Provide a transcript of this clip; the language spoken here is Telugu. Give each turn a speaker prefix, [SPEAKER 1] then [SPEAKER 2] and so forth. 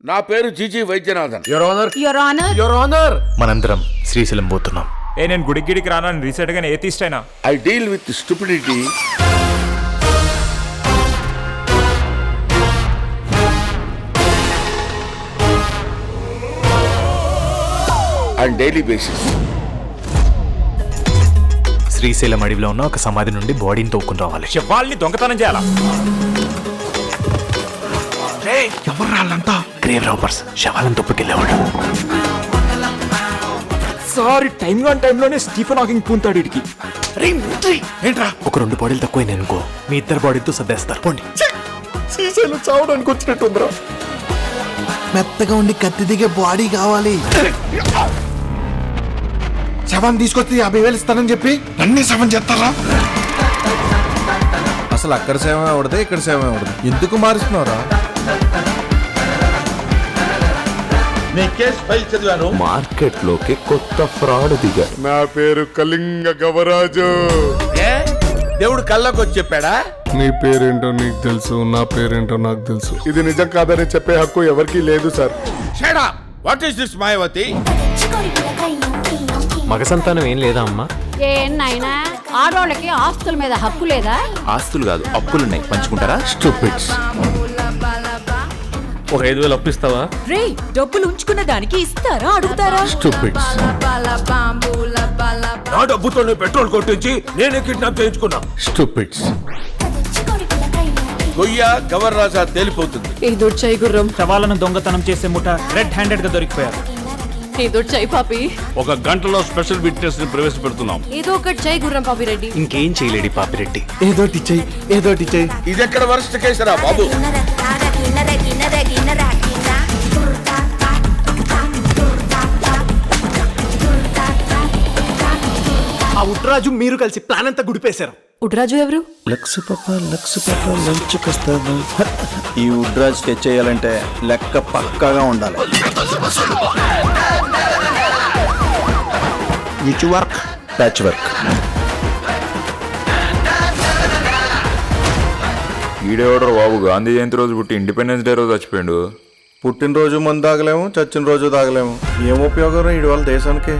[SPEAKER 1] నా పేరు జీజీ వైద్యనాథన్.
[SPEAKER 2] యువర్ ఆనర్
[SPEAKER 3] మనందరం శ్రీశైలం పోతున్నాం.
[SPEAKER 4] నేను గుడికి రానని రీసెంట్ గా ఏతిస్ట్ అయినా.
[SPEAKER 1] I deal with stupidity and daily basis.
[SPEAKER 3] Srisailam అడవిలో ఉన్న ఒక సమాధి నుండి బాడీని తోక్కుని రావాలి.
[SPEAKER 4] శవాల్ని దొంగతనం చేయాలా?
[SPEAKER 3] ఎవర్రాళ్ళంతా గ్రేవ్ రాబర్స్, శవాలను తొప్పుకెళ్ళేవాడు.
[SPEAKER 4] సారీ టైంలోనే స్టీఫెన్ హాకింగ్ పూంతాడు ఇడికి.
[SPEAKER 3] ఏంట్రా ఒక 2 బాడీలు తక్కువ అనుకో, మీ 2 బాడీలతో సర్దేస్తారు. పోండి.
[SPEAKER 5] శ్రీశైలం చావడానికి వచ్చినట్టుందిరా. మెత్తగా ఉండి కత్తి దిగే బాడీ కావాలి. శవం తీసుకొచ్చి 50,000 ఇస్తానని చెప్పి నన్ను శవం చేస్తారా? అసలు అక్కడ శవం ఎవడదే, ఇక్కడ శవం ఎవడదు? ఎందుకు మారుస్తున్నారా?
[SPEAKER 6] మార్కెట్ లోకి కొత్త ఫ్రాడ్ దిగా.
[SPEAKER 5] నా పేరు కళింగ గవరాజు.
[SPEAKER 1] దేవుడు కళ్ళకు వచ్చి చెప్పాడా?
[SPEAKER 5] నీ పేరేంటో నీకు తెలుసు, నా పేరేంటో నాకు తెలుసు. ఇది నిజం కాదని చెప్పే హక్కు ఎవరికీ లేదు sir.
[SPEAKER 1] Shut up! What is this Mayawati?
[SPEAKER 3] మగ సంతానం ఏం లేదా అమ్మా?
[SPEAKER 2] నాయనా ఆడోళ్ళకి ఆస్తుల మీద హక్కు లేదా?
[SPEAKER 6] ఆస్తులు కాదు, అప్పులున్నాయి, పంచుకుంటారా?
[SPEAKER 1] Stupids.
[SPEAKER 3] ఒక 5,000 అప్పిస్తావా?
[SPEAKER 7] రే డబ్బులు ఉంచుకున్న దానికి ఇస్తారా అడుగుతారా?
[SPEAKER 1] Stupids.
[SPEAKER 6] నా డబ్బుతోనే పెట్రోల్ కొట్టించి నేనే కిడ్నాప్ చేయించుకున్నా.
[SPEAKER 1] Stupids. గొయ్య గవర్ రాజా తేలిపోతుంది.
[SPEAKER 7] ఏదో చై గుర్రం,
[SPEAKER 4] శవాలను దొంగతనం చేసే ముఠ రెడ్ హ్యాండెడ్ గా దొరికిపోయారు.
[SPEAKER 7] ఏదో చై పాపి.
[SPEAKER 8] ఒక గంటలో స్పెషల్ విట్నెస్ ని ప్రవేశపెడుతున్నాం.
[SPEAKER 7] ఏదో ఒకటి చై గుర్రం పాపి రెడ్డి.
[SPEAKER 3] ఇంకేం చేయలేడి పాపిరెడ్డి.
[SPEAKER 5] ఏదోటి చెయ్యి, ఏదోటి చెయ్యి.
[SPEAKER 1] ఇది ఎక్కడ వరస్ట్ కేసరా బాబు?
[SPEAKER 3] ఆ ఉట్రాజు మీరు కలిసి ప్లాన్ అంతా గుడిపేశారు.
[SPEAKER 7] ఉడ్రాజు ఎవరు?
[SPEAKER 9] లక్స్ పాప లంచ్ కస్తాను. ఈ ఉడ్రాజ్ స్కెచ్ చేయాలంటే లెక్క పక్కాగా ఉండాలి. Which work? Patch work.
[SPEAKER 8] ఈడేవాడరు బాబు, గాంధీ జయంతి రోజు పుట్టి ఇండిపెండెన్స్ డే రోజు చచ్చిపోయాడు.
[SPEAKER 9] పుట్టినరోజు మందు తాగలేము, చచ్చిన రోజు తాగలేము. ఏం ఉపయోగం వీడి వాళ్ళ దేశానికి?